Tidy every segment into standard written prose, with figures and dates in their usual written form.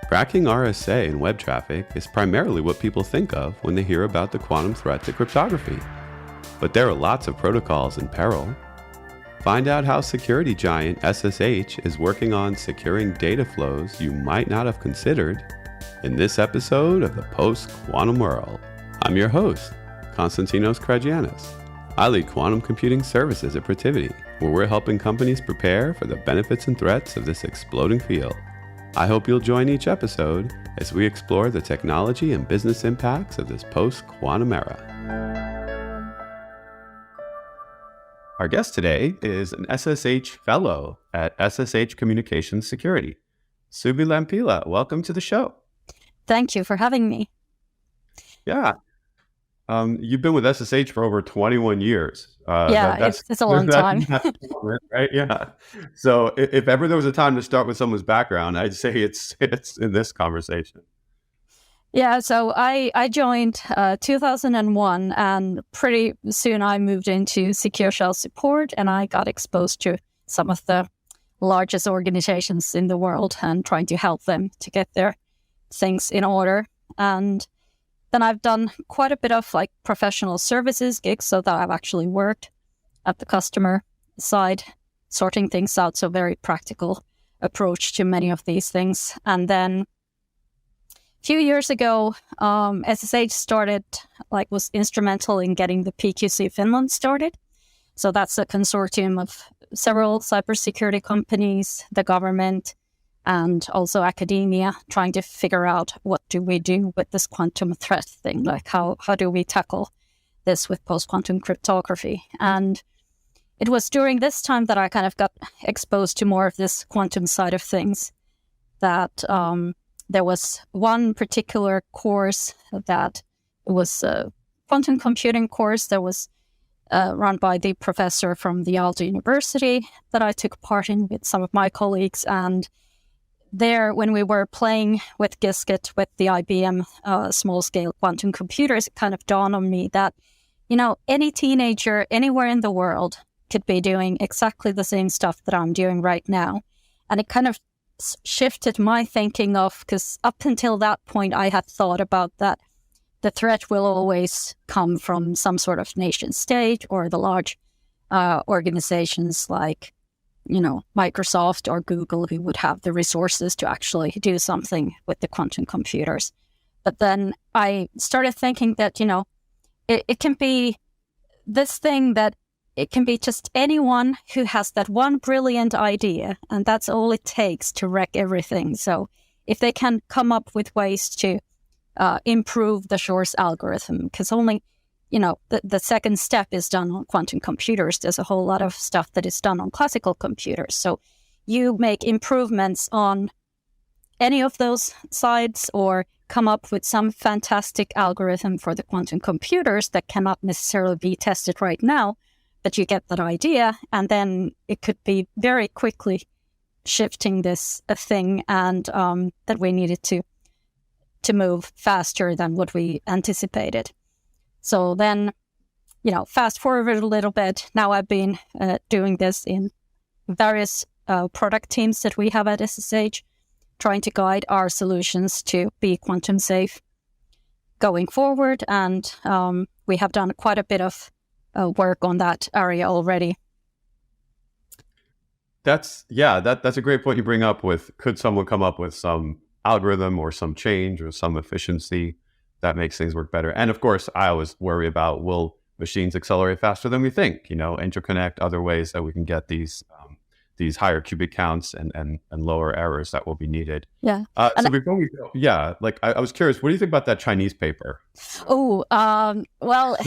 Cracking RSA and web traffic is primarily what people think of when they hear about the quantum threat to cryptography. But there are lots of protocols in peril. Find out how security giant SSH is working on securing data flows you might not have considered in this episode of the Post-Quantum World. I'm your host, Konstantinos Karagiannis. I lead quantum computing services at Protiviti, where we're helping companies prepare for the benefits and threats of this exploding field. I hope you'll join each episode as we explore the technology and business impacts of this post-quantum era. Our guest today is an SSH fellow at SSH Communications Security. Suvi Lampila, welcome to the show. Thank you for having me. Yeah. You've been with SSH for over 21 years. It's a long time. Right? Yeah. So if ever there was a time to start with someone's background, I'd say it's in this conversation. Yeah, so I joined 2001, and pretty soon I moved into secure shell support, and I got exposed to some of the largest organizations in the world and trying to help them to get their things in order. And then I've done quite a bit of professional services gigs, so that I've actually worked at the customer side, sorting things out. So very practical approach to many of these things. And then a few years ago, SSH started, was instrumental in getting the PQC Finland started. So that's a consortium of several cybersecurity companies, the government, and also academia, trying to figure out what do we do with this quantum threat thing, how do we tackle this with post-quantum cryptography. And it was during this time that I kind of got exposed to more of this quantum side of things, that there was one particular course that was a quantum computing course that was run by the professor from the Aalto University that I took part in with some of my colleagues. And there, when we were playing with Qiskit, with the IBM small-scale quantum computers, it kind of dawned on me that, any teenager anywhere in the world could be doing exactly the same stuff that I'm doing right now. And it kind of shifted my thinking because up until that point, I had thought about that the threat will always come from some sort of nation state or the large organizations like Microsoft or Google, who would have the resources to actually do something with the quantum computers. But then I started thinking that, it can be this thing that it can be just anyone who has that one brilliant idea, and that's all it takes to wreck everything. So if they can come up with ways to improve the Shor's algorithm, because only the second step is done on quantum computers. There's a whole lot of stuff that is done on classical computers. So you make improvements on any of those sides or come up with some fantastic algorithm for the quantum computers that cannot necessarily be tested right now, but you get that idea. And then it could be very quickly shifting this thing, and that we needed to move faster than what we anticipated. So then, fast forward a little bit. Now I've been doing this in various product teams that we have at SSH, trying to guide our solutions to be quantum safe going forward. And we have done quite a bit of work on that area already. That's a great point you bring up with, could someone come up with some algorithm or some change or some efficiency that makes things work better? And of course, I always worry about, will machines accelerate faster than we think? Interconnect other ways that we can get these higher qubit counts and lower errors that will be needed. Yeah. So before we go, I was curious, what do you think about that Chinese paper? Oh, well,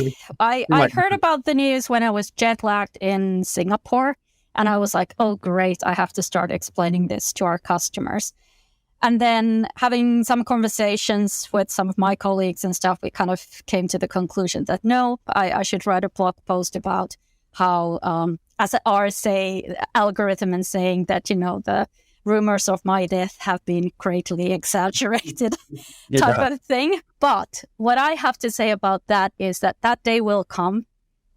I heard about the news when I was jet lagged in Singapore, and I was like, oh, great, I have to start explaining this to our customers. And then having some conversations with some of my colleagues and stuff, we kind of came to the conclusion that no, I should write a blog post about how, as an RSA algorithm, and saying that, the rumors of my death have been greatly exaggerated type of thing. But what I have to say about that is that day will come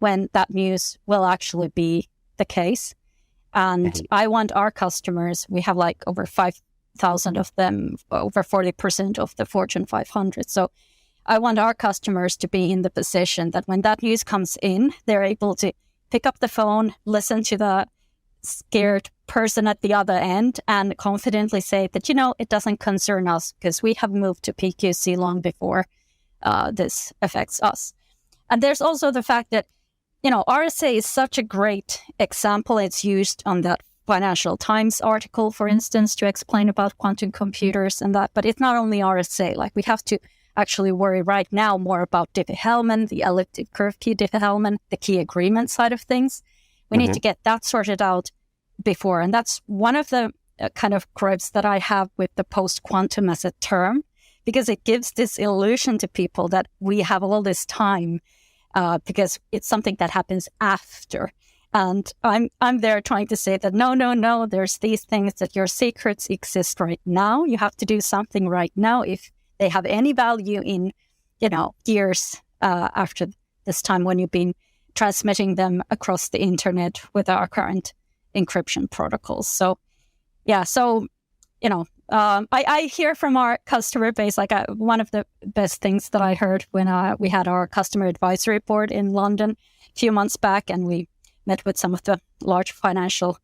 when that news will actually be the case. And I want our customers, we have over 40,000 of them, over 40% of the Fortune 500. So I want our customers to be in the position that when that news comes in, they're able to pick up the phone, listen to the scared person at the other end, and confidently say that, it doesn't concern us because we have moved to PQC long before this affects us. And there's also the fact that, RSA is such a great example. It's used on that Financial Times article, for instance, to explain about quantum computers and that. But it's not only RSA. Like, we have to actually worry right now more about Diffie-Hellman, the elliptic curve key Diffie-Hellman, the key agreement side of things. We need to get that sorted out before. And that's one of the kind of gripes that I have with the post-quantum as a term, because it gives this illusion to people that we have all this time because it's something that happens after. And I'm there trying to say that no, there's these things that your secrets exist right now. You have to do something right now if they have any value in, years after this time when you've been transmitting them across the internet with our current encryption protocols. So, I hear from our customer base, one of the best things that I heard when we had our customer advisory board in London a few months back, and we met with some of the large financial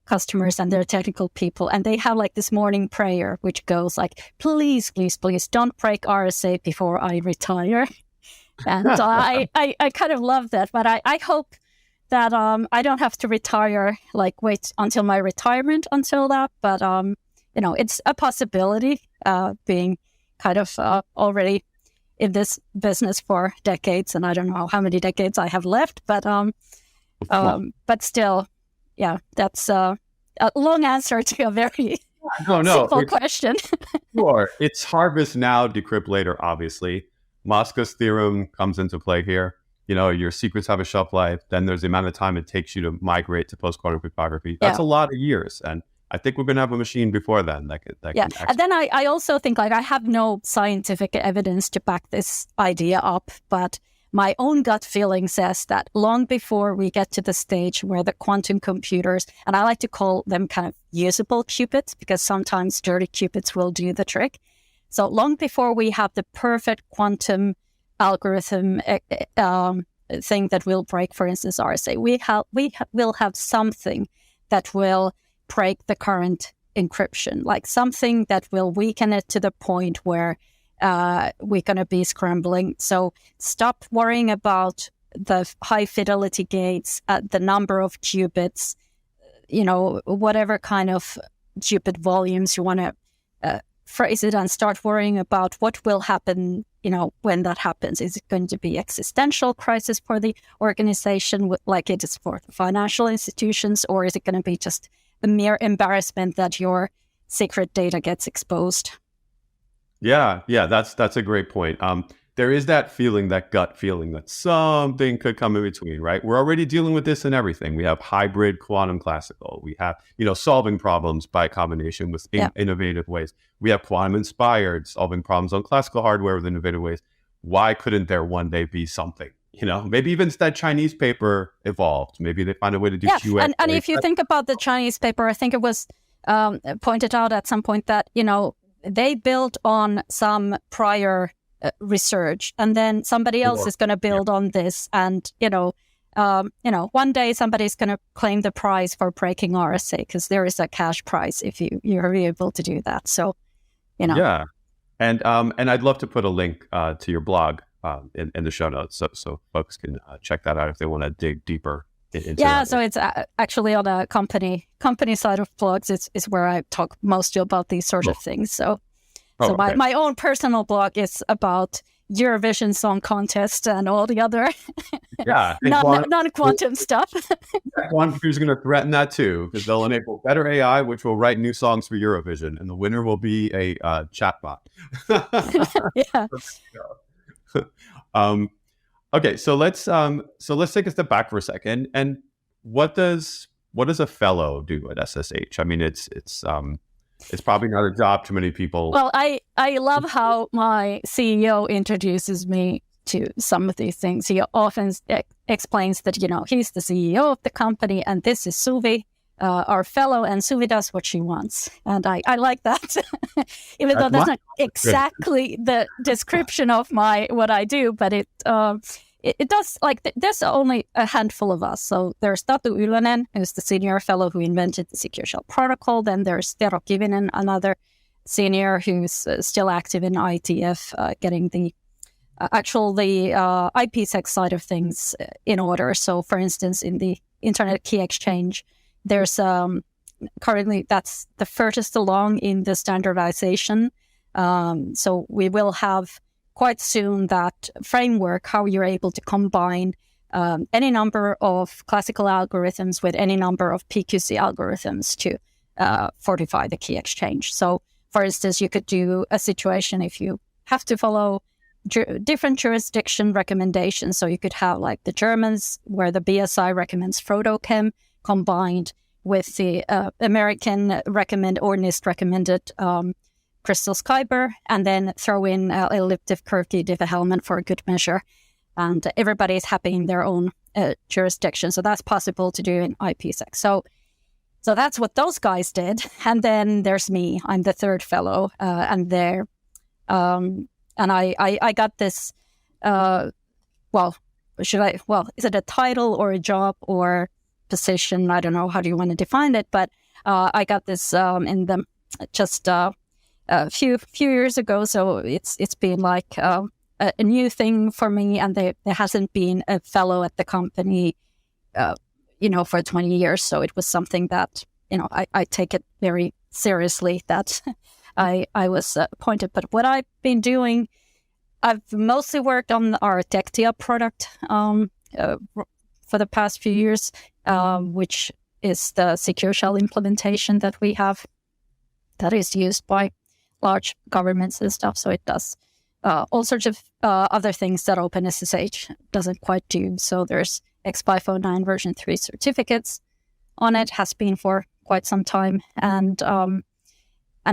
customers and their technical people, and they have this morning prayer, which goes please, please, please don't break RSA before I retire. And I kind of love that, but I hope that I don't have to retire, wait until my retirement until that. But, it's a possibility being kind of already in this business for decades. And I don't know how many decades I have left, but still, that's a long answer to a very simple question. Sure. It's harvest now, decrypt later, obviously. Moscow's theorem comes into play here. Your secrets have a shelf life. Then there's the amount of time it takes you to migrate to post-quantum cryptography. That's a lot of years. And I think we're going to have a machine before then that can and then I also think I have no scientific evidence to back this idea up, but my own gut feeling says that long before we get to the stage where the quantum computers, and I like to call them kind of usable qubits because sometimes dirty qubits will do the trick. So long before we have the perfect quantum algorithm thing that will break, for instance, RSA, we will have something that will break the current encryption, something that will weaken it to the point where we're going to be scrambling. So stop worrying about the high fidelity gates, the number of qubits, whatever kind of qubit volumes you want to phrase it, and start worrying about what will happen, when that happens. Is it going to be existential crisis for the organization like it is for financial institutions, or is it going to be just a mere embarrassment that your secret data gets exposed? Yeah, that's a great point. There is that feeling, that gut feeling that something could come in between, right? We're already dealing with this in everything. We have hybrid quantum classical. We have, solving problems by combination with innovative ways. We have quantum inspired, solving problems on classical hardware with innovative ways. Why couldn't there one day be something? Maybe even that Chinese paper evolved. Maybe they find a way to do QA. And if you think about the Chinese paper, I think it was pointed out at some point that, they built on some prior research, and then somebody else is going to build on this, and one day somebody's going to claim the prize for breaking RSA because there is a cash prize if you're able to do that. So, and I'd love to put a link to your blog in the show notes, so folks can check that out if they want to dig deeper into that. So it's actually on a company side of blogs is where I talk mostly about these sort of things. So my own personal blog is about Eurovision Song Contest and all the other non-quantum stuff. Quantum computers are going to threaten that too, because they'll enable better AI, which will write new songs for Eurovision, and the winner will be a chatbot. Okay, so let's take a step back for a second. And what does a fellow do at SSH? I mean, it's probably not a job to many people. Well, I love how my CEO introduces me to some of these things. He often explains that he's the CEO of the company, and this is Suvi our fellow, and Suvi does what she wants. And I like that, even though that's not exactly the description of what I do, but it does, like, there's only a handful of us. So there's Tatu Ylönen, who's the senior fellow who invented the Secure Shell protocol. Then there's Tero Kivinen, another senior who's still active in IETF, getting the IPsec side of things in order. So, for instance, in the Internet Key Exchange, there's currently, that's the furthest along in the standardization. So we will have quite soon that framework, how you're able to combine any number of classical algorithms with any number of PQC algorithms to fortify the key exchange. So, for instance, you could do a situation if you have to follow different jurisdiction recommendations. So you could have like the Germans, where the BSI recommends Frodochem, combined with the American NIST recommended Crystal Skyber, and then throw in elliptic curve key Diffie-Hellman for a good measure. And everybody's happy in their own jurisdiction. So that's possible to do in IPsec. So that's what those guys did. And then there's me. I'm the third fellow. And I got this, is it a title or a job or position? I don't know, how do you want to define it? But I got this in the just a few years ago. So it's been like a new thing for me. And there hasn't been a fellow at the company, for 20 years. So it was something that, I take it very seriously that I was appointed. But what I've been doing, I've mostly worked on our Tectia product for the past few years, which is the Secure Shell implementation that we have that is used by large governments and stuff. So it does all sorts of other things that OpenSSH doesn't quite do. So there's XPython 9 version 3 certificates on it, has been for quite some time. And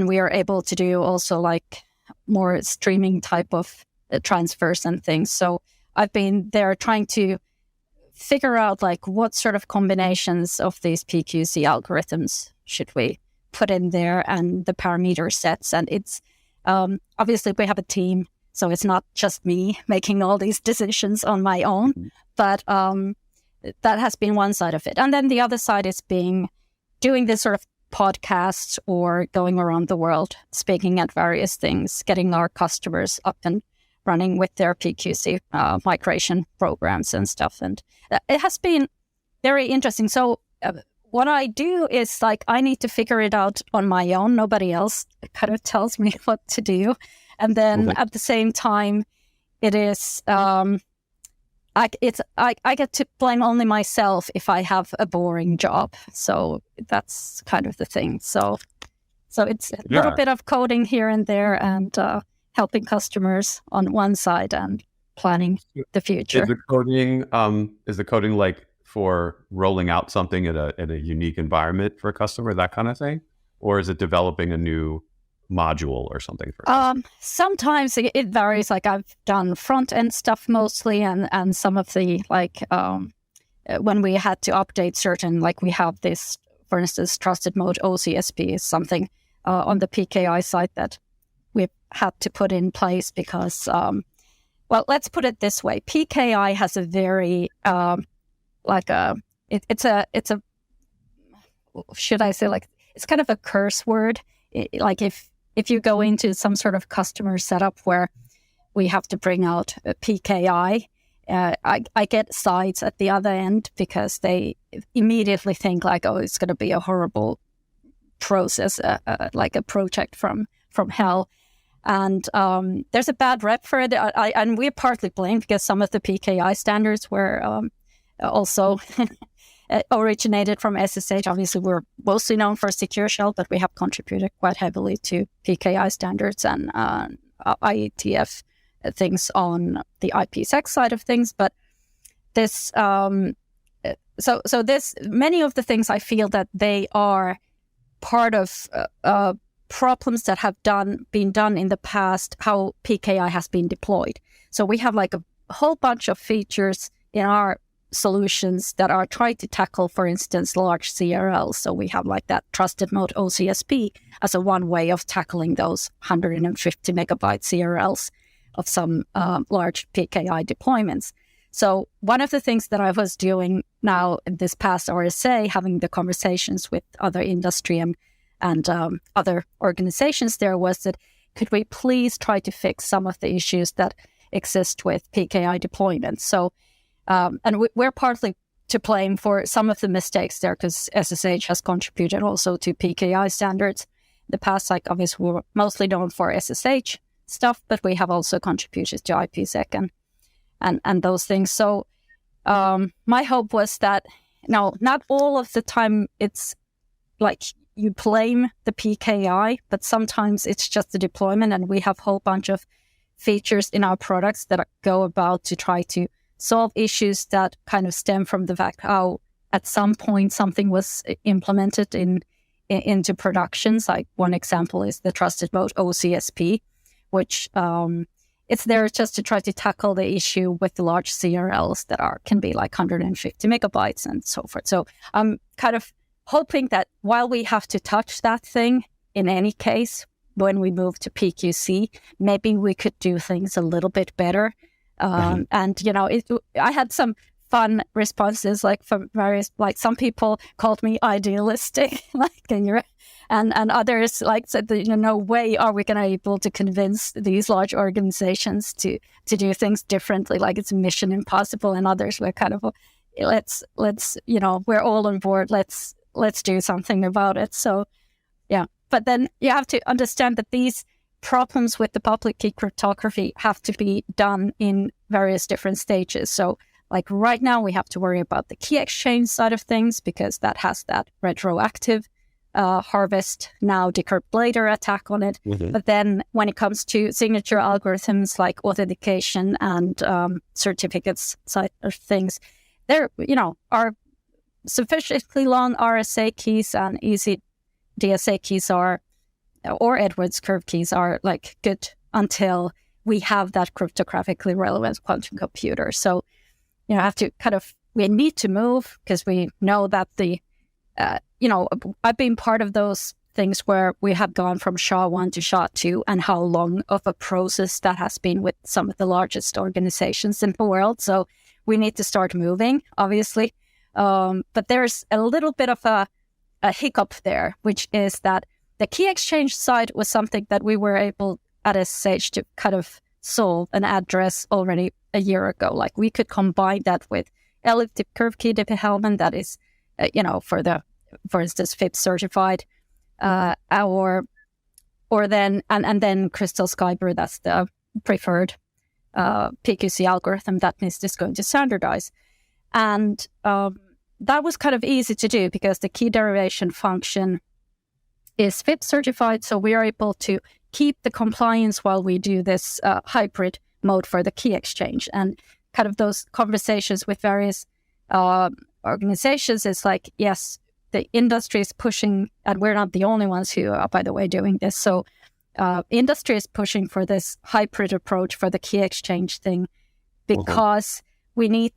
we are able to do also like more streaming type of transfers and things. So I've been there trying to figure out like what sort of combinations of these PQC algorithms should we put in there and the parameter sets. And it's obviously we have a team, so it's not just me making all these decisions on my own, but that has been one side of it. And then the other side is doing this sort of podcasts or going around the world, speaking at various things, getting our customers up and running with their PQC migration programs and stuff. And it has been very interesting. So what I do is like, I need to figure it out on my own. Nobody else kind of tells me what to do. And then at the same time, it is, I get to blame only myself if I have a boring job. So that's kind of the thing. So it's a little bit of coding here and there and helping customers on one side and planning the future. Is the coding like for rolling out something in a unique environment for a customer, that kind of thing? Or is it developing a new module or something for sometimes it varies. Like I've done front end stuff mostly, and some of the like when we had to update certain, like we have this, for instance, trusted mode OCSP is something on the PKI side that we've had to put in place because let's put it this way, PKI has a very should I say, like, it's kind of a curse word. Like if you go into some sort of customer setup where we have to bring out a PKI, I get sides at the other end because they immediately think like, oh, it's going to be a horrible process, like a project from hell. And there's a bad rep for it. And we're partly blamed because some of the PKI standards were also originated from SSH. Obviously, we're mostly known for Secure Shell, but we have contributed quite heavily to PKI standards and IETF things on the IPsec side of things. But this, so this, many of the things I feel that they are part of problems that have been done in the past, how PKI has been deployed. So we have like a whole bunch of features in our solutions that are trying to tackle, for instance, large CRLs. So we have like that trusted mode OCSP as a one way of tackling those 150 megabyte CRLs of some large PKI deployments. So one of the things that I was doing now in this past RSA, having the conversations with other industry and other organizations there, was that could we please try to fix some of the issues that exist with PKI deployments? So, and we're partly to blame for some of the mistakes there because SSH has contributed also to PKI standards. In the past, like obviously we were mostly known for SSH stuff, but we have also contributed to IPsec and those things. So my hope was that, no, not all of the time it's like you blame the PKI, but sometimes it's just the deployment, and we have a whole bunch of features in our products that go about to try to solve issues that kind of stem from the fact how at some point something was implemented into productions. Like one example is the trusted mode OCSP, which it's there just to try to tackle the issue with the large CRLs that can be like 150 megabytes and so forth. So I'm kind of hoping that while we have to touch that thing in any case, when we move to PQC, maybe we could do things a little bit better. And, you know, I had some fun responses, like from various, like some people called me idealistic, like, and others like said that, you know, no way are we going to be able to convince these large organizations to do things differently, like it's mission impossible. And others were kind of, let's, you know, we're all on board. Let's do something about it. So, yeah. But then you have to understand that these problems with the public key cryptography have to be done in various different stages. So like right now we have to worry about the key exchange side of things because that has that retroactive harvest, now decrypt later attack on it. Mm-hmm. But then when it comes to signature algorithms like authentication and certificates side of things, there, you know, are sufficiently long RSA keys and easy DSA keys or Edwards curve keys are like good until we have that cryptographically relevant quantum computer. So, you know, we need to move because we know that you know, I've been part of those things where we have gone from SHA-1 to SHA-2 and how long of a process that has been with some of the largest organizations in the world. So we need to start moving, obviously. But there's a little bit of a hiccup there, which is that the key exchange side was something that we were able at SSH to kind of solve and address already a year ago. Like we could combine that with elliptic curve key development that is, you know, for instance, FIPS certified, or then then Crystal Skyber, that's the preferred PQC algorithm that NIST is going to standardize. And that was kind of easy to do because the key derivation function is FIPS certified. So we are able to keep the compliance while we do this hybrid mode for the key exchange. And kind of those conversations with various organizations is like, yes, the industry is pushing, and we're not the only ones who are, by the way, doing this. So industry is pushing for this hybrid approach for the key exchange thing because we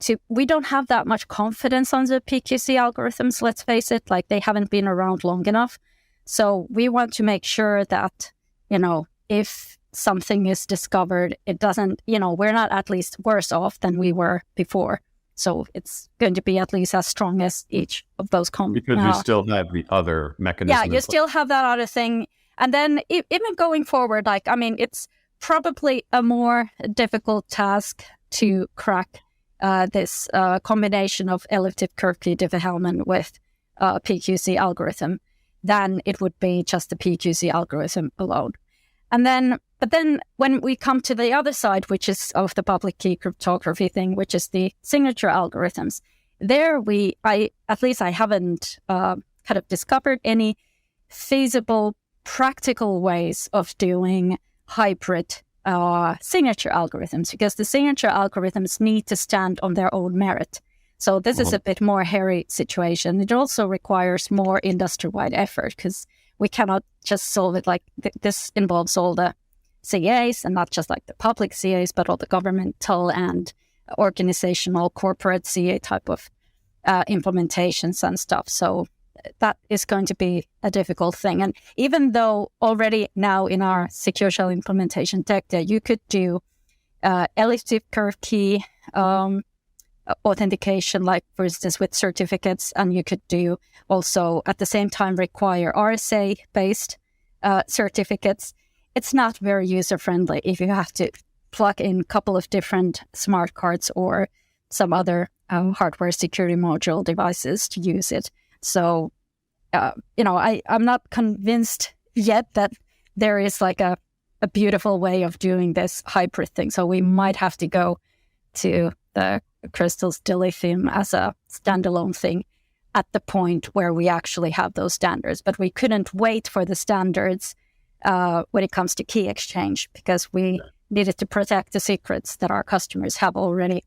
don't have that much confidence on the PQC algorithms, let's face it, like they haven't been around long enough. So we want to make sure that, you know, if something is discovered, it doesn't, you know, we're not at least worse off than we were before. So it's going to be at least as strong as each of those because you still have the other mechanism. Yeah, you still have that other thing. And then even going forward, like, I mean, it's probably a more difficult task to crack this combination of elliptic curve key development with PQC algorithm than it would be just the PQC algorithm alone. But then when we come to the other side, which is of the public key cryptography thing, which is the signature algorithms, there I haven't kind of discovered any feasible, practical ways of doing hybrid signature algorithms because the signature algorithms need to stand on their own merit. So this is a bit more hairy situation. It also requires more industry-wide effort because we cannot just solve it like this involves all the CAs and not just like the public CAs, but all the governmental and organizational corporate CA type of implementations and stuff. So that is going to be a difficult thing. And even though already now in our secure shell implementation tech, you could do elliptic curve key authentication, like for instance with certificates, and you could do also at the same time require RSA-based certificates. It's not very user-friendly if you have to plug in a couple of different smart cards or some other hardware security module devices to use it. So, I'm not convinced yet that there is like a beautiful way of doing this hybrid thing. So we might have to go to the Crystal's dilithium as a standalone thing at the point where we actually have those standards. But we couldn't wait for the standards when it comes to key exchange, because we needed to protect the secrets that our customers have already,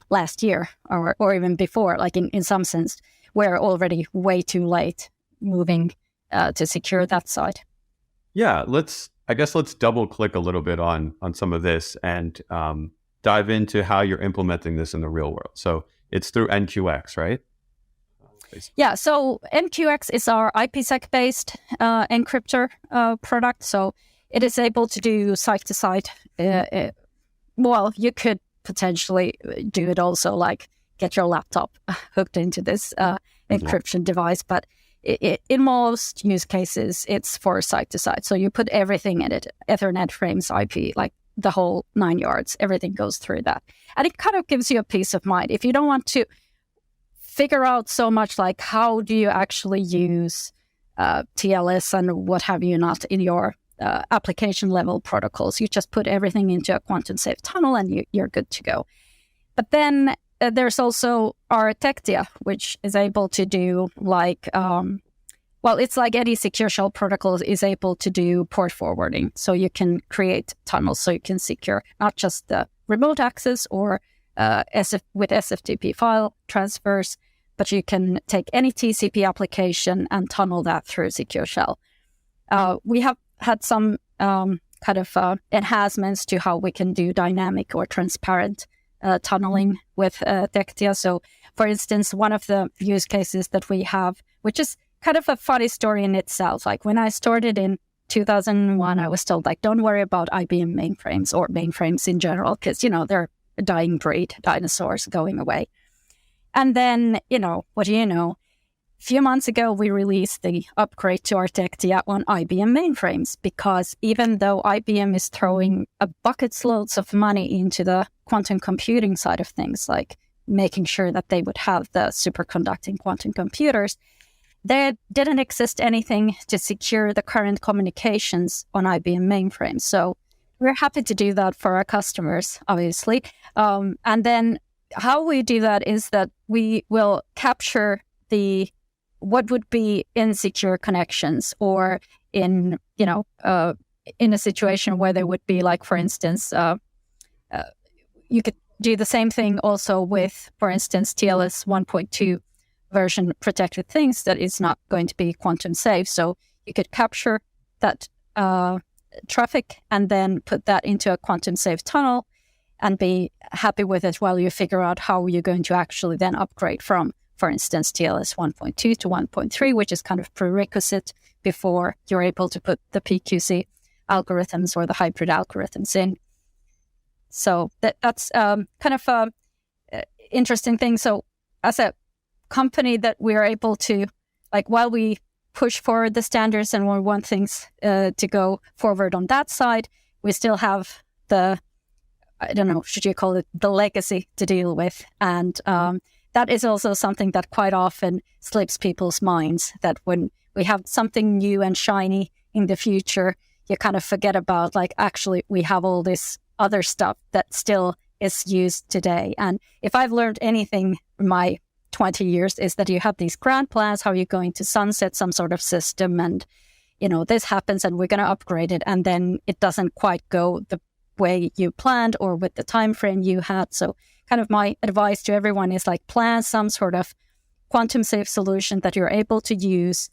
last year or even before. Like in some sense, we're already way too late moving to secure that side. Yeah, let's double click a little bit on some of this and dive into how you're implementing this in the real world. So it's through NQX, right? Yeah, so NQX is our IPsec-based encryptor product. So it is able to do site-to-site. Well, you could potentially do it also, like get your laptop hooked into this encryption device. But in most use cases, it's for site-to-site. So you put everything in it, Ethernet frames, IP, like the whole 9 yards, everything goes through that. And it kind of gives you a peace of mind. If you don't want to figure out so much like how do you actually use TLS and what have you not in your application level protocols, you just put everything into a quantum safe tunnel and you're good to go. But then there's also our Tectia, which is able to do like, it's like any secure shell protocol is able to do port forwarding. So you can create tunnels so you can secure not just the remote access or with SFTP file transfers, but you can take any TCP application and tunnel that through secure shell. We have had some enhancements to how we can do dynamic or transparent tunneling with Tectia. So, for instance, one of the use cases that we have, which is kind of a funny story in itself. Like when I started in 2001, I was told, like, don't worry about IBM mainframes or mainframes in general, because, they're a dying breed, dinosaurs going away. And then, what do you know? A few months ago, we released the upgrade to our Tectia on IBM mainframes, because even though IBM is throwing buckets loads of money into the quantum computing side of things, like making sure that they would have the superconducting quantum computers, there didn't exist anything to secure the current communications on IBM mainframes. So we're happy to do that for our customers, obviously. And then how we do that is that we will capture what would be insecure connections, or in a situation where there would be, like, for instance, you could do the same thing also with, for instance, TLS 1.2 version protected things that is not going to be quantum safe. So you could capture that traffic and then put that into a quantum safe tunnel and be happy with it while you figure out how you're going to actually then upgrade from, for instance, TLS 1.2 to 1.3, which is kind of prerequisite before you're able to put the PQC algorithms or the hybrid algorithms in. So that's kind of an interesting thing. So as a company that we're able to, like, while we push forward the standards and we want things to go forward on that side, we still have the, I don't know, should you call it the legacy to deal with. And that is also something that quite often slips people's minds, that when we have something new and shiny in the future, you kind of forget about, like, actually we have all this other stuff that still is used today. And if I've learned anything in my 20 years is that you have these grand plans, how you're going to sunset some sort of system, and, this happens and we're going to upgrade it. And then it doesn't quite go the way you planned or with the time frame you had. So kind of my advice to everyone is, like, plan some sort of quantum safe solution that you're able to use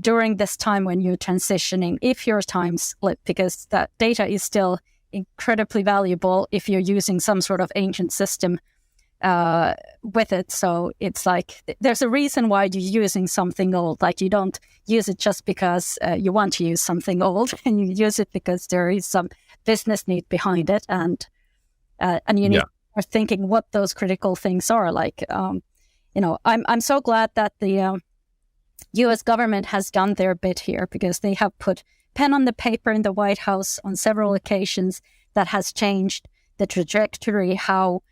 during this time when you're transitioning, if your time split, because that data is still incredibly valuable if you're using some sort of ancient system with it. So it's like there's a reason why you're using something old. Like you don't use it just because you want to use something old, and you use it because there is some business need behind it, and you need to start thinking what those critical things are. Like I'm so glad that the U.S. government has done their bit here, because they have put pen on the paper in the White House on several occasions that has changed the trajectory, how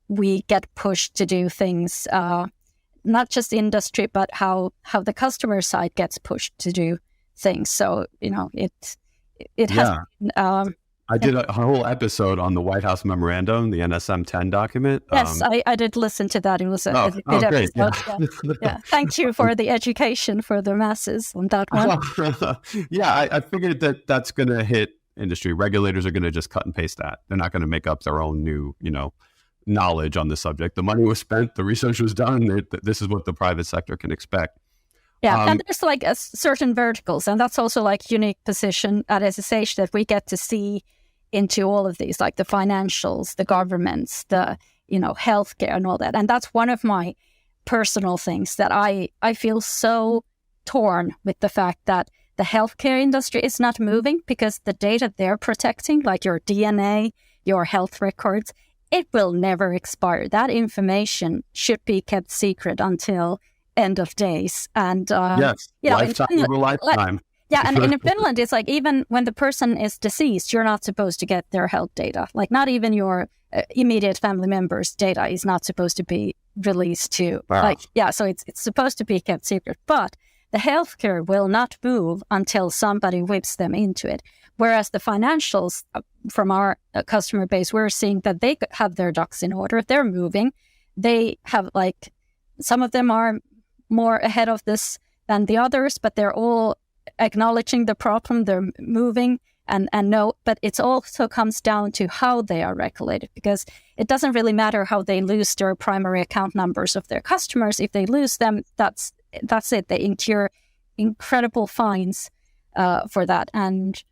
we get pushed to do things, not just industry, but how the customer side gets pushed to do things. So, it has been, I did a whole episode on the White House memorandum, the NSM-10 document. Yes, I did listen to that. It was a good great. episode. Yeah. Thank you for the education for the masses on that one. I figured that's going to hit industry. Regulators are going to just cut and paste that. They're not going to make up their own new, knowledge on the subject. The money was spent, the research was done. This is what the private sector can expect. Yeah, and there's like certain verticals, and that's also like unique position at SSH that we get to see into all of these, like the financials, the governments, the healthcare and all that. And that's one of my personal things that I feel so torn with the fact that the healthcare industry is not moving, because the data they're protecting, like your DNA, your health records, it will never expire. That information should be kept secret until end of days. And lifetime over lifetime. And in Finland, it's like even when the person is deceased, you're not supposed to get their health data. Like not even your immediate family members' data is not supposed to be released to. Wow. So it's supposed to be kept secret. But the healthcare will not move until somebody whips them into it. Whereas the financials from our customer base, we're seeing that they have their ducks in order. They're moving. They have some of them are more ahead of this than the others, but they're all acknowledging the problem. They're moving and no, but it also comes down to how they are regulated, because it doesn't really matter how they lose their primary account numbers of their customers. If they lose them, that's it. They incur incredible fines for that. And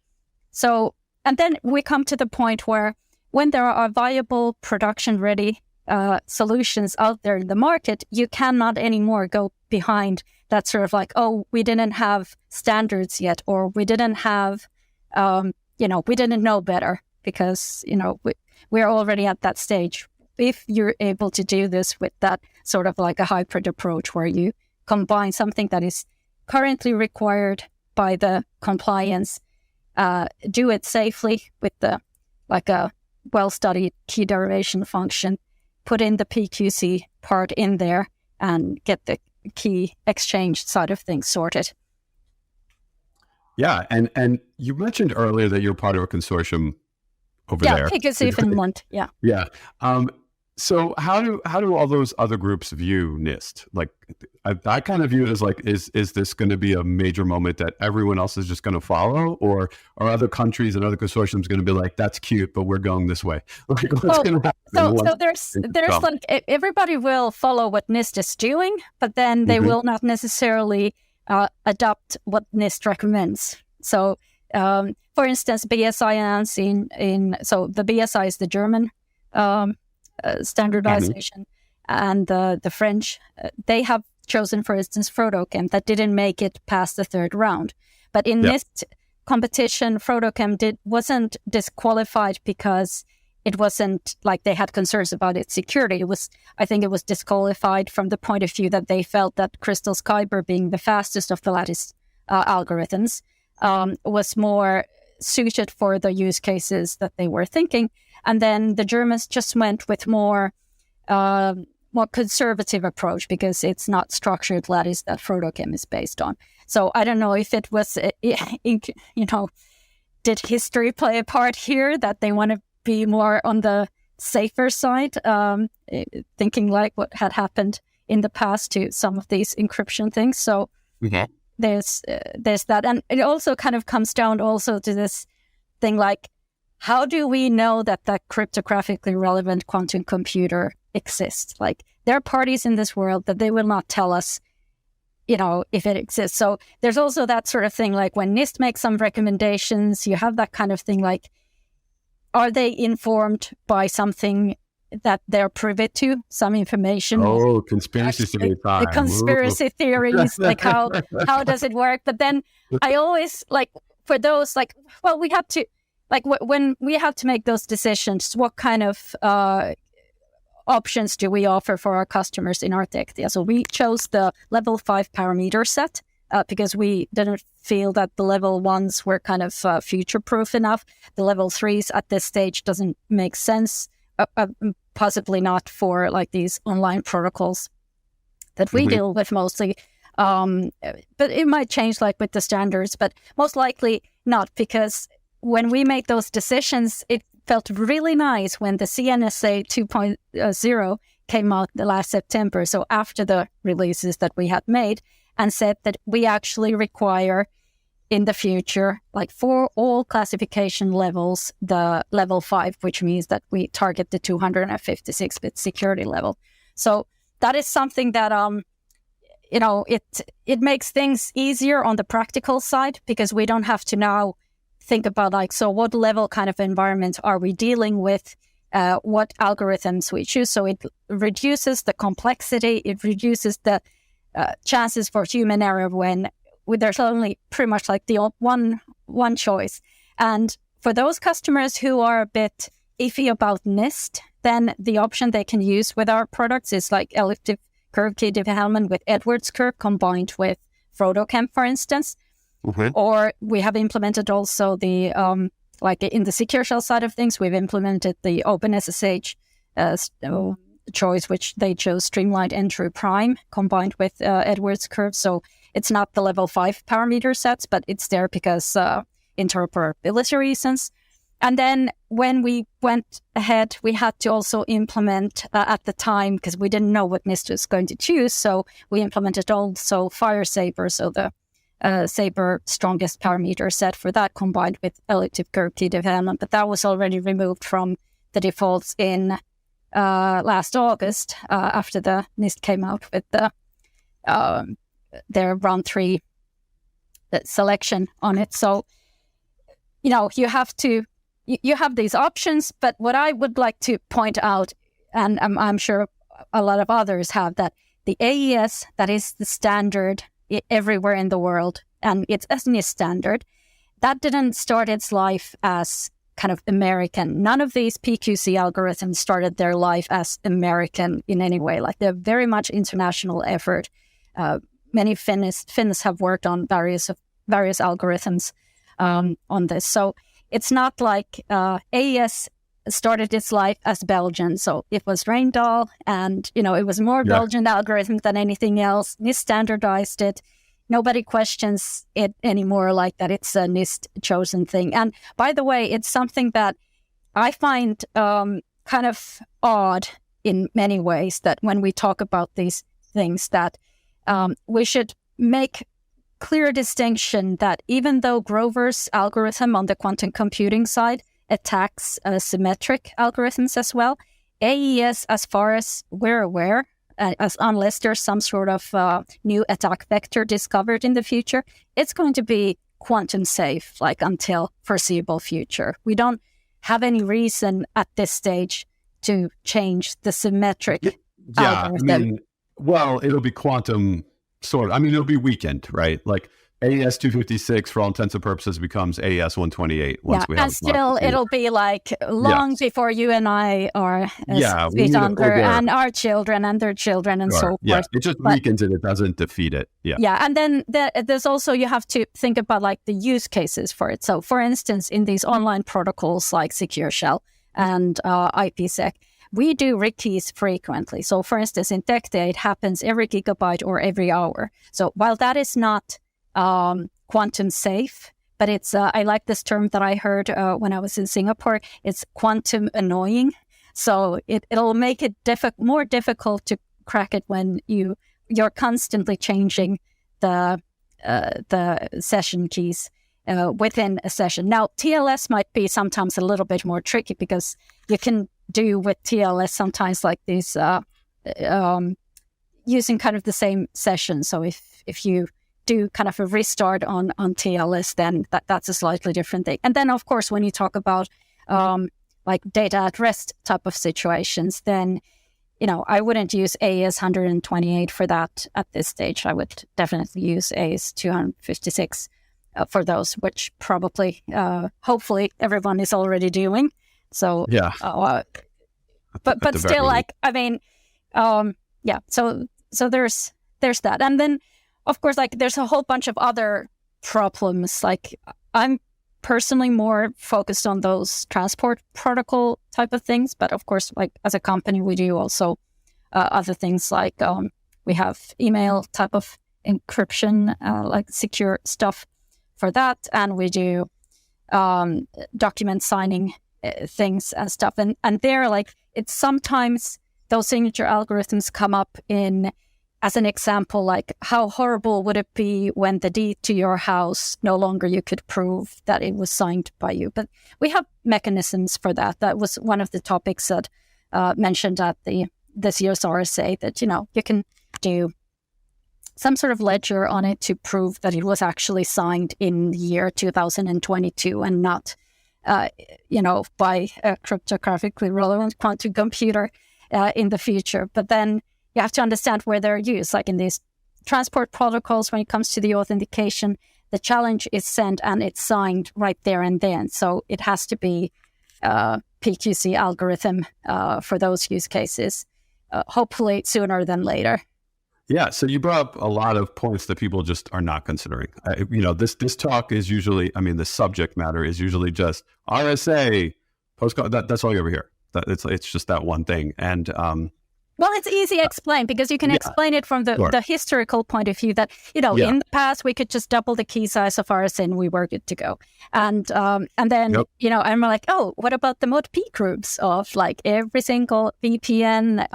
then we come to the point where when there are viable production ready solutions out there in the market, you cannot anymore go behind that sort of like, oh, we didn't have standards yet, or we didn't have, we didn't know better, because, we're already at that stage. If you're able to do this with that sort of like a hybrid approach where you combine something that is currently required by the compliance, do it safely with a well-studied key derivation function, put in the PQC part in there, and get the key exchange side of things sorted. Yeah, and you mentioned earlier that you're part of a consortium over there. Yeah, PQC Finland. Yeah. Yeah. So how do all those other groups view NIST? Like, I kind of view it as like, is this going to be a major moment that everyone else is just going to follow, or are other countries and other consortiums going to be like, that's cute, but we're going this way? Like, what's going to happen? So there's like everybody will follow what NIST is doing, but then they will not necessarily adopt what NIST recommends. So, for instance, BSI so the BSI is the German standardization, and the French, they have chosen, for instance, Protochem that didn't make it past the third round. But in this competition, Protochem wasn't disqualified because it wasn't like they had concerns about its security. I think it was disqualified from the point of view that they felt that Crystal Kyber, being the fastest of the lattice algorithms, was more suited for the use cases that they were thinking. And then the Germans just went with more conservative approach, because it's not structured lattice that Protochem is based on. So I don't know if it was, did history play a part here that they want to be more on the safer side, thinking like what had happened in the past to some of these encryption things. So there's that. And it also kind of comes down also to this thing like, how do we know that the cryptographically relevant quantum computer exists? Like, there are parties in this world that they will not tell us, if it exists. So there's also that sort of thing, like when NIST makes some recommendations, you have that kind of thing like, are they informed by something that they're privy to, some information? Oh, conspiracy theory time. The conspiracy theories, like how does it work? But then I always like for those like, well, we have to like when we have to make those decisions, what kind of options do we offer for our customers in Artectia? So we chose the level 5 parameter set because we didn't feel that the level 1s were kind of future-proof enough. The level 3s at this stage doesn't make sense. Possibly not for like these online protocols that we deal with mostly. But it might change like with the standards, but most likely not, because when we made those decisions, it felt really nice when the CNSA 2.0 came out the last September. So after the releases that we had made, and said that we actually require in the future, like for all classification levels, the level 5, which means that we target the 256-bit security level. So that is something that, it makes things easier on the practical side, because we don't have to now think about like, so what level kind of environment are we dealing with, what algorithms we choose. So it reduces the complexity, it reduces the chances for human error when there's only pretty much like the one choice. And for those customers who are a bit iffy about NIST, then the option they can use with our products is like elliptic curve key development with Edwards curve combined with Frodochem, for instance. Or we have implemented also the, like in the secure shell side of things, we've implemented the OpenSSH choice, which they chose streamlined entry prime combined with Edwards curve. So it's not the level 5 parameter sets, but it's there because interoperability reasons. And then when we went ahead, we had to also implement at the time, because we didn't know what NIST was going to choose. So we implemented also FireSaber, so the Saber strongest parameter set for that combined with elliptic curve key development. But that was already removed from the defaults in last August after the NIST came out with their round 3 selection on it. So, you have these options, but what I would like to point out, and I'm sure a lot of others have, that the AES, that is the standard everywhere in the world, and it's a NIST standard, that didn't start its life as kind of American. None of these PQC algorithms started their life as American in any way. Like, they're very much international effort. Many Finns have worked on various algorithms on this. So it's not like AES started its life as Belgian. So it was Reindahl, and it was more Belgian algorithm than anything else. NIST standardized it. Nobody questions it anymore, like that it's a NIST chosen thing. And by the way, it's something that I find kind of odd in many ways, that when we talk about these things, that we should make clear distinction that even though Grover's algorithm on the quantum computing side attacks symmetric algorithms as well, AES, as far as we're aware, unless there's some sort of new attack vector discovered in the future, it's going to be quantum safe, like until foreseeable future. We don't have any reason at this stage to change the symmetric algorithm. It'll be quantum sort of. It'll be weakened, right? Like AES 256, for all intents and purposes, becomes AES 128 once we have. And still, it'll be like long before you and I are feet under, and our children and their children and so forth. Yeah, it just weakens it. It doesn't defeat it. Yeah, and then there's also, you have to think about like the use cases for it. So, for instance, in these online protocols like Secure Shell and IPsec, we do RIG-keys frequently. So, for instance, in TechDay, it happens every gigabyte or every hour. So, while that is not quantum safe, but it's I like this term that I heard when I was in Singapore. It's quantum annoying. So it'll make it more difficult to crack it when you're constantly changing the session keys within a session. Now, TLS might be sometimes a little bit more tricky, because you can do with TLS sometimes like these using kind of the same session. So if you do kind of a restart on TLS, then that's a slightly different thing. And then, of course, when you talk about like data at rest type of situations, then, I wouldn't use AES 128 for that at this stage. I would definitely use AES 256 for those, which probably, hopefully, everyone is already doing. So, yeah. But still, So there's that, and then of course, like there's a whole bunch of other problems. Like I'm personally more focused on those transport protocol type of things, but of course, like as a company, we do also other things like we have email type of encryption, like secure stuff for that, and we do document signing things and stuff, and they're like, it's sometimes those signature algorithms come up in as an example, like how horrible would it be when the deed to your house no longer you could prove that it was signed by you. But we have mechanisms for that. That was one of the topics that mentioned at this year's RSA, that you can do some sort of ledger on it to prove that it was actually signed in the year 2022 and not by a cryptographically relevant quantum computer in the future. But then you have to understand where they're used. Like in these transport protocols, when it comes to the authentication, the challenge is sent and it's signed right there and then. So it has to be PQC algorithm for those use cases, hopefully sooner than later. Yeah, so you brought up a lot of points that people just are not considering. This talk is usually, the subject matter is usually just RSA, postcard. That's all you ever hear. It's just that one thing. And well, it's easy to explain because you can explain it from the historical point of view that, in the past, we could just double the key size of RSA and we were good to go. And then, I'm like, oh, what about the mod P groups of like every single VPN,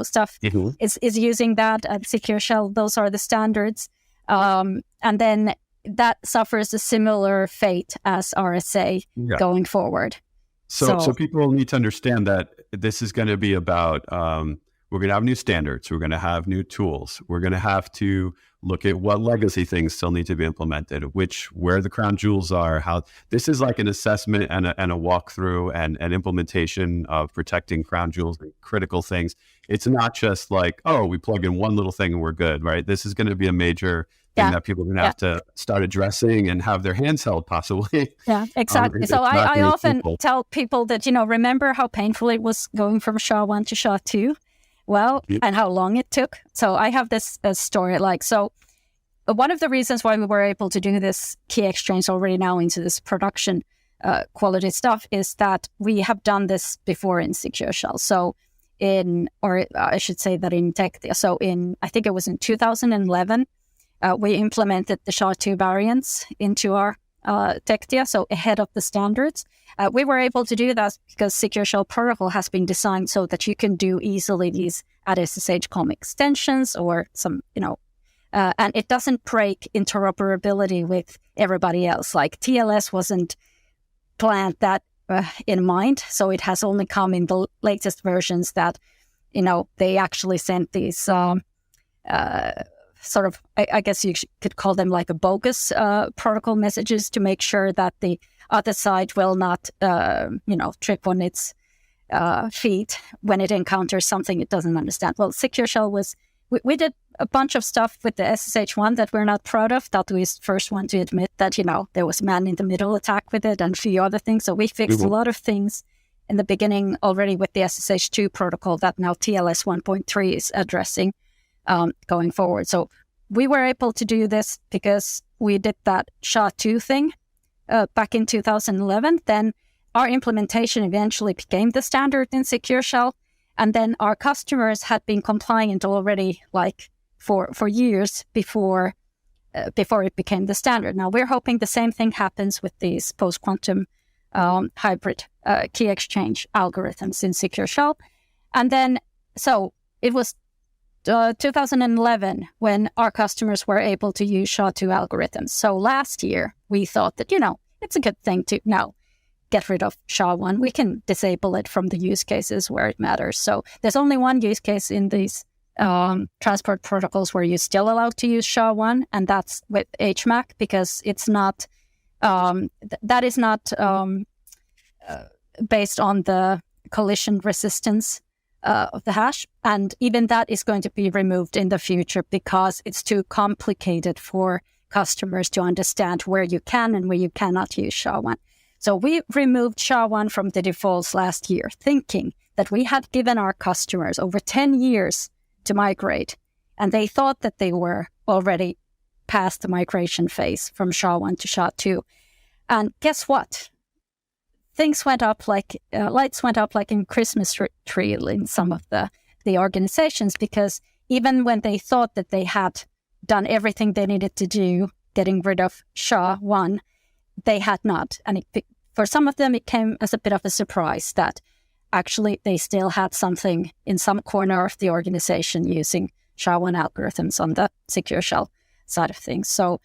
stuff is using that at Secure Shell. Those are the standards. And then that suffers a similar fate as RSA going forward. So people need to understand that this is going to be about, we're going to have new standards. We're going to have new tools. We're going to have to look at what legacy things still need to be implemented, where the crown jewels are, how this is like an assessment and a walkthrough and an implementation of protecting crown jewels and critical things. It's not just like, oh, we plug in one little thing and we're good, right? This is going to be a major thing that people are going to have to start addressing and have their hands held possibly. Yeah, exactly. So I often tell people that, remember how painful it was going from SHA-1 to SHA-2? Well, and how long it took. So I have this story. So one of the reasons why we were able to do this key exchange already now into this production quality stuff is that we have done this before in Secure Shell. So I should say that in Tectia. So I think it was in 2011, we implemented the SHA-2 variants into our Tectia, so ahead of the standards. We were able to do that because Secure Shell protocol has been designed so that you can do easily these at SSH COM extensions or some, and it doesn't break interoperability with everybody else. Like TLS wasn't planned that in mind, so it has only come in the latest versions that, they actually sent these sort of, I guess you could call them like a bogus protocol messages to make sure that the other side will not, trip on its feet when it encounters something it doesn't understand. Well, Secure Shell we did a bunch of stuff with the SSH1 that we're not proud of. That we first want to admit that, there was man-in-the-middle attack with it and a few other things. So we fixed a lot of things in the beginning already with the SSH2 protocol that now TLS 1.3 is addressing. Going forward. So we were able to do this because we did that SHA-2 thing back in 2011. Then our implementation eventually became the standard in Secure Shell. And then our customers had been compliant already for years before it became the standard. Now we're hoping the same thing happens with these post-quantum hybrid key exchange algorithms in Secure Shell. And then, so it was 2011 when our customers were able to use SHA-2 algorithms. So last year, we thought that, it's a good thing to now get rid of SHA-1. We can disable it from the use cases where it matters. So there's only one use case in these transport protocols where you're still allowed to use SHA-1, and that's with HMAC because it's not, that is not based on the collision resistance of the hash. And even that is going to be removed in the future because it's too complicated for customers to understand where you can and where you cannot use SHA-1. So we removed SHA-1 from the defaults last year, thinking that we had given our customers over 10 years to migrate, and they thought that they were already past the migration phase from SHA-1 to SHA-2. And guess what? Things went up like lights went up like in Christmas tree in some of the organizations, because even when they thought that they had done everything they needed to do, getting rid of SHA-1, they had not. And for some of them, it came as a bit of a surprise that actually they still had something in some corner of the organization using SHA-1 algorithms on the secure shell side of things. So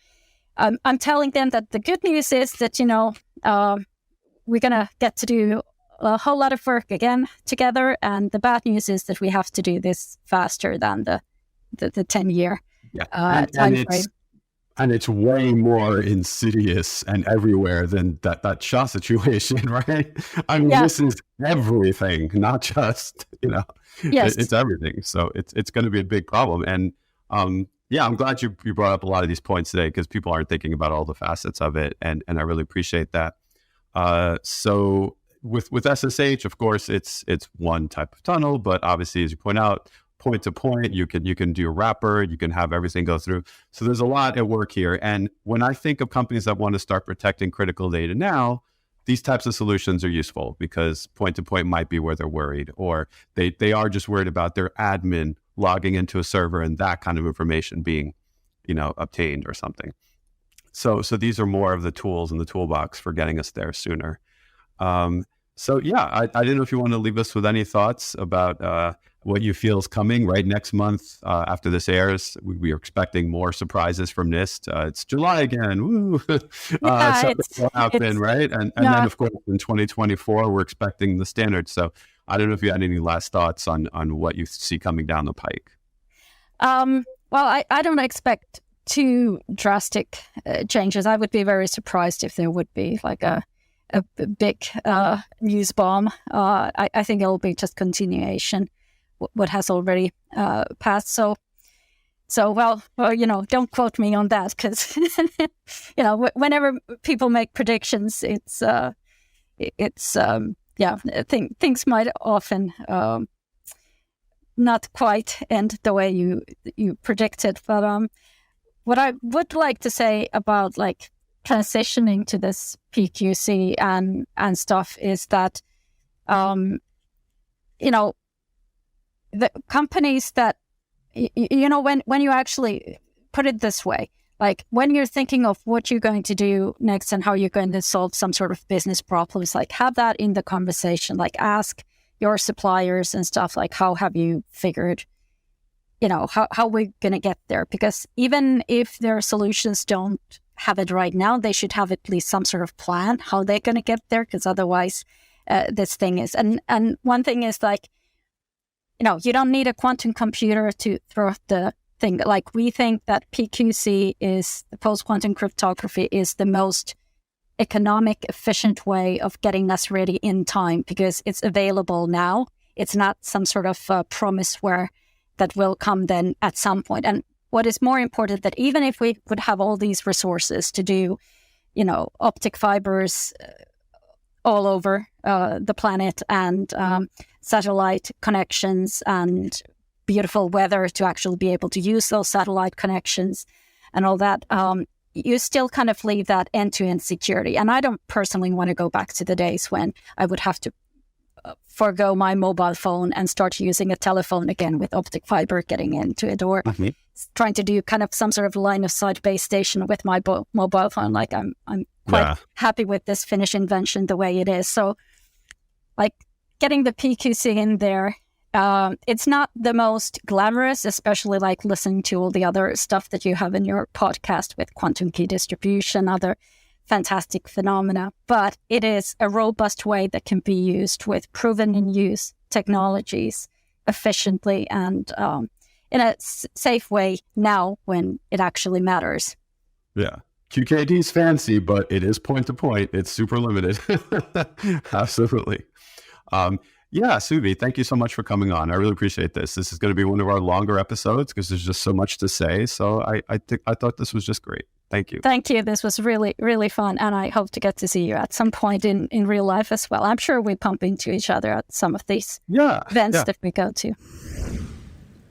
I'm telling them that the good news is that, we're going to get to do a whole lot of work again together. And the bad news is that we have to do this faster than the 10-year time frame. And it's way more insidious and everywhere than that SHA situation, right? I mean, This is everything, not just, Yes. It's everything. So it's going to be a big problem. And I'm glad you brought up a lot of these points today, because people aren't thinking about all the facets of it. And I really appreciate that. So with SSH, of course, it's one type of tunnel, but obviously, as you point out, point to point, you can do a wrapper, you can have everything go through. So there's a lot at work here. And when I think of companies that want to start protecting critical data now, these types of solutions are useful, because point to point might be where they're worried, or they are just worried about their admin logging into a server and that kind of information being, obtained or something. So these are more of the tools in the toolbox for getting us there sooner. I didn't know if you want to leave us with any thoughts about what you feel is coming right next month after this airs. We are expecting more surprises from NIST. It's July again. Woo! So will happen, right? And then, of course, in 2024, we're expecting the standard. So I don't know if you had any last thoughts on what you see coming down the pike. Well, I don't expect too drastic changes. I would be very surprised if there would be like a big news bomb. I think it'll be just continuation what has already passed. So don't quote me on that, because whenever people make predictions, things might often not quite end the way you predicted. But what I would like to say about like transitioning to this PQC and stuff is that the companies that when you actually put it this way, like when you're thinking of what you're going to do next and how you're going to solve some sort of business problems, like have that in the conversation, like ask your suppliers and stuff, like how have you figured how we're going to get there? Because even if their solutions don't have it right now, they should have at least some sort of plan how they're going to get there, because otherwise this thing is. And one thing is like, you don't need a quantum computer to throw the thing. Like we think that PQC is, the post-quantum cryptography is the most economic, efficient way of getting us ready in time, because it's available now. It's not some sort of promiseware that will come then at some point. And what is more important, that even if we would have all these resources to do, optic fibers all over the planet and satellite connections and beautiful weather to actually be able to use those satellite connections and all that, you still kind of leave that end-to-end security. And I don't personally want to go back to the days when I would have to forgo my mobile phone and start using a telephone again with optic fiber getting into it, or trying to do kind of some sort of line of sight base station with my mobile phone. Like I'm quite happy with this Finnish invention the way it is. So like getting the PQC in there, it's not the most glamorous, especially like listening to all the other stuff that you have in your podcast with quantum key distribution, other fantastic phenomena, but it is a robust way that can be used with proven in use technologies efficiently and in a safe way now when it actually matters. Yeah. QKD is fancy, but it is point to point. It's super limited. Absolutely. Yeah, Suvi, thank you so much for coming on. I really appreciate this. This is going to be one of our longer episodes because there's just so much to say. So I thought this was just great. Thank you. Thank you. This was really, really fun. And I hope to get to see you at some point in real life as well. I'm sure we bump into each other at some of these events that we go to.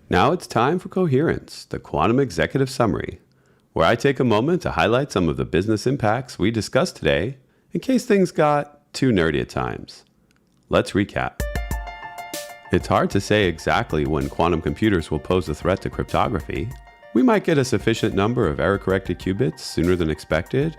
Now it's time for Coherence, the Quantum Executive Summary, where I take a moment to highlight some of the business impacts we discussed today in case things got too nerdy at times. Let's recap. It's hard to say exactly when quantum computers will pose a threat to cryptography. We might get a sufficient number of error-corrected qubits sooner than expected,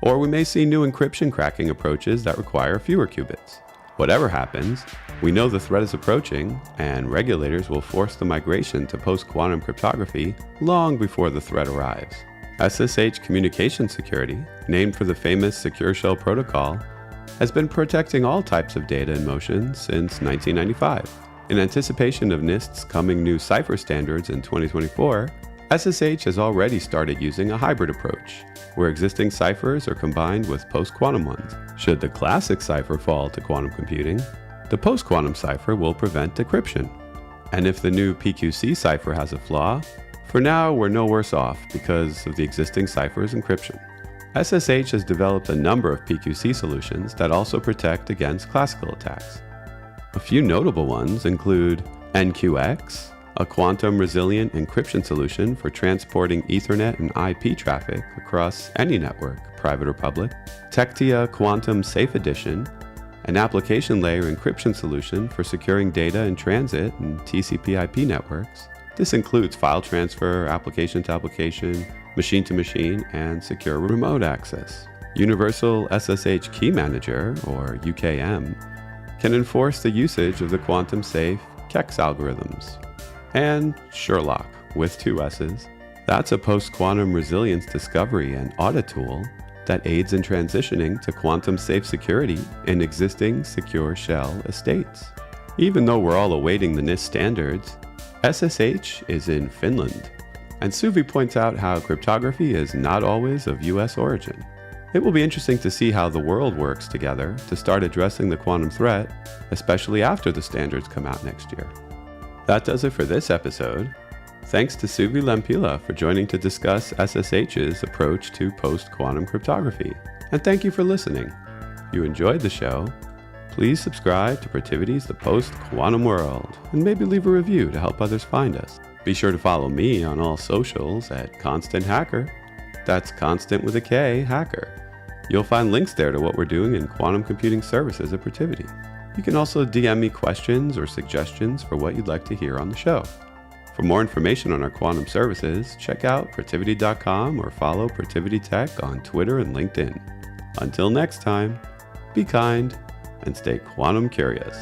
or we may see new encryption cracking approaches that require fewer qubits. Whatever happens, we know the threat is approaching, and regulators will force the migration to post-quantum cryptography long before the threat arrives. SSH communication security, named for the famous Secure Shell Protocol, has been protecting all types of data in motion since 1995. In anticipation of NIST's coming new cipher standards in 2024, SSH has already started using a hybrid approach, where existing ciphers are combined with post-quantum ones. Should the classic cipher fall to quantum computing, the post-quantum cipher will prevent decryption. And if the new PQC cipher has a flaw, for now we're no worse off because of the existing cipher's encryption. SSH has developed a number of PQC solutions that also protect against classical attacks. A few notable ones include NQX, a quantum-resilient encryption solution for transporting Ethernet and IP traffic across any network, private or public; Tectia Quantum Safe Edition, an application layer encryption solution for securing data in transit and TCP/IP networks. This includes file transfer, application to application, machine to machine, and secure remote access. Universal SSH Key Manager, or UKM, can enforce the usage of the quantum-safe KEX algorithms. And Sherlock, with 2 S's, that's a post-quantum resilience discovery and audit tool that aids in transitioning to quantum-safe security in existing secure shell estates. Even though we're all awaiting the NIST standards, SSH is in Finland, and Suvi points out how cryptography is not always of US origin. It will be interesting to see how the world works together to start addressing the quantum threat, especially after the standards come out next year. That does it for this episode. Thanks to Suvi Lampila for joining to discuss SSH's approach to post-quantum cryptography. And thank you for listening. If you enjoyed the show, please subscribe to Protiviti's The Post-Quantum World, and maybe leave a review to help others find us. Be sure to follow me on all socials at Constant Hacker. That's Constant with a K, Hacker. You'll find links there to what we're doing in quantum computing services at Protiviti. You can also DM me questions or suggestions for what you'd like to hear on the show. For more information on our quantum services, check out Protiviti.com or follow Protiviti Tech on Twitter and LinkedIn. Until next time, be kind and stay quantum curious.